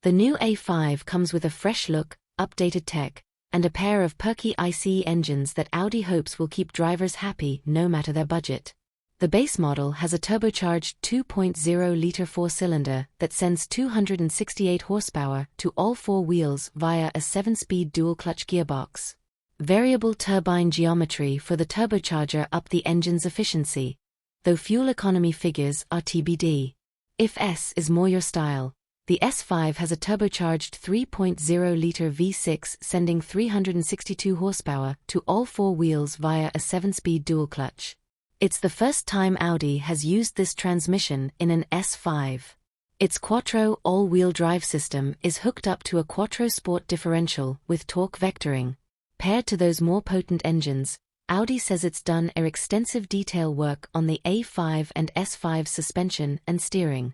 The new A5 comes with a fresh look, updated tech, and a pair of perky ICE engines that Audi hopes will keep drivers happy no matter their budget. The base model has a turbocharged 2.0-liter four-cylinder that sends 268 horsepower to all four wheels via a 7-speed dual-clutch gearbox. Variable turbine geometry for the turbocharger up the engine's efficiency, though fuel economy figures are TBD. If S is more your style, the S5 has a turbocharged 3.0-liter V6 sending 362 horsepower to all four wheels via a 7-speed dual-clutch. It's the first time Audi has used this transmission in an S5. Its Quattro all-wheel drive system is hooked up to a Quattro Sport differential with torque vectoring. Paired to those more potent engines, Audi says it's done extensive detail work on the A5 and S5 suspension and steering.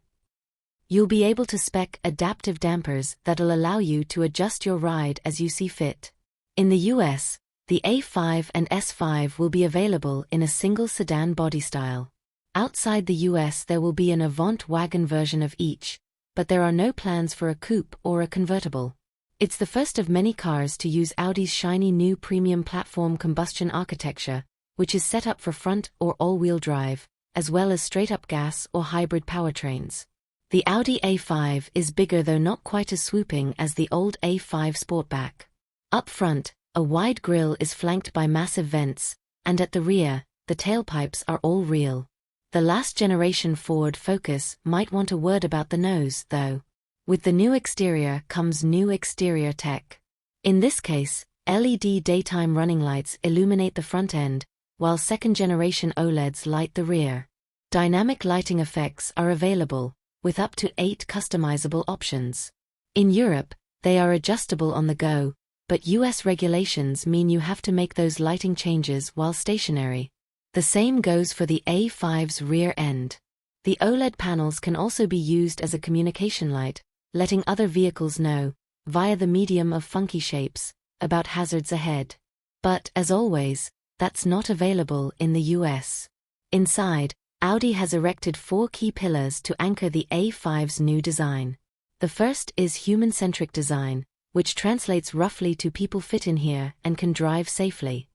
You'll be able to spec adaptive dampers that'll allow you to adjust your ride as you see fit. In the US, the A5 and S5 will be available in a single sedan body style. Outside the US there will be an Avant wagon version of each, but there are no plans for a coupe or a convertible. It's the first of many cars to use Audi's shiny new premium platform combustion architecture, which is set up for front or all-wheel drive, as well as straight-up gas or hybrid powertrains. The Audi A5 is bigger though not quite as swooping as the old A5 Sportback. Up front, a wide grille is flanked by massive vents, and at the rear, the tailpipes are all real. The last-generation Ford Focus might want a word about the nose, though. With the new exterior comes new exterior tech. In this case, LED daytime running lights illuminate the front end, while second-generation OLEDs light the rear. Dynamic lighting effects are available, with up to 8 customizable options. In Europe, they are adjustable on the go, but US regulations mean you have to make those lighting changes while stationary. The same goes for the A5's rear end. The OLED panels can also be used as a communication light, letting other vehicles know, via the medium of funky shapes, about hazards ahead. But, as always, that's not available in the US. Inside, Audi has erected 4 key pillars to anchor the A5's new design. The first is human-centric design, which translates roughly to people fit in here and can drive safely.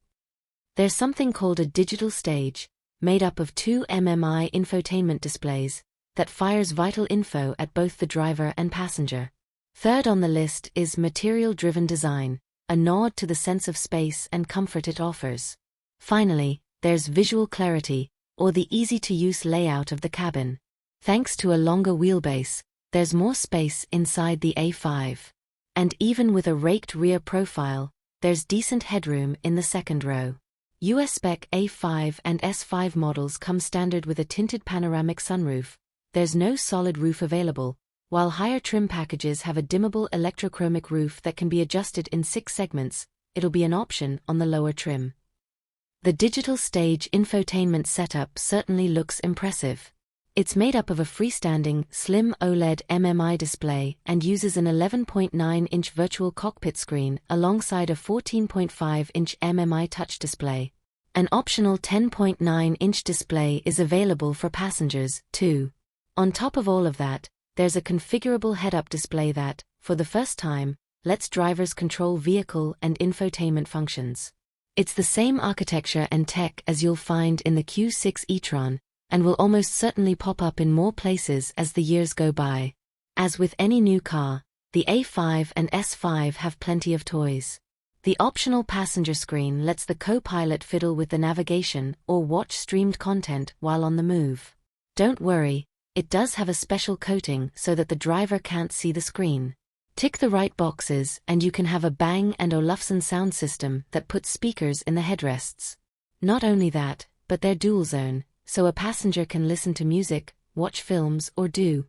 There's something called a digital stage, made up of 2 MMI infotainment displays, that fires vital info at both the driver and passenger. Third on the list is material-driven design, a nod to the sense of space and comfort it offers. Finally, there's visual clarity, or the easy-to-use layout of the cabin. Thanks to a longer wheelbase, there's more space inside the A5. And even with a raked rear profile, there's decent headroom in the second row. US spec A5 and S5 models come standard with a tinted panoramic sunroof. There's no solid roof available, while higher trim packages have a dimmable electrochromic roof that can be adjusted in 6 segments. It'll be an option on the lower trim. The digital stage infotainment setup certainly looks impressive. It's made up of a freestanding, slim OLED MMI display and uses an 11.9-inch virtual cockpit screen alongside a 14.5-inch MMI touch display. An optional 10.9-inch display is available for passengers, too. On top of all of that, there's a configurable head-up display that, for the first time, lets drivers control vehicle and infotainment functions. It's the same architecture and tech as you'll find in the Q6 e-tron, and will almost certainly pop up in more places as the years go by. As with any new car, the A5 and S5 have plenty of toys. The optional passenger screen lets the co-pilot fiddle with the navigation or watch streamed content while on the move. Don't worry, it does have a special coating so that the driver can't see the screen. Tick the right boxes and you can have a Bang & Olufsen sound system that puts speakers in the headrests. Not only that, but they're dual zone, so a passenger can listen to music, watch films or do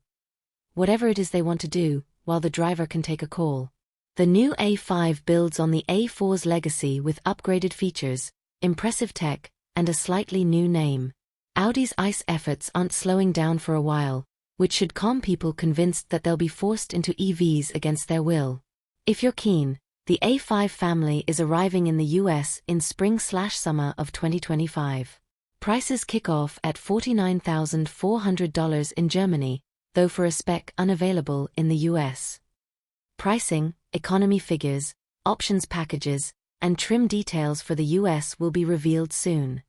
whatever it is they want to do, while the driver can take a call. The new A5 builds on the A4's legacy with upgraded features, impressive tech, and a slightly new name. Audi's ICE efforts aren't slowing down for a while, which should calm people convinced that they'll be forced into EVs against their will. If you're keen, the A5 family is arriving in the US in spring/summer of 2025. Prices kick off at $49,400 in Germany, though for a spec unavailable in the US. Pricing, economy figures, options packages, and trim details for the US will be revealed soon.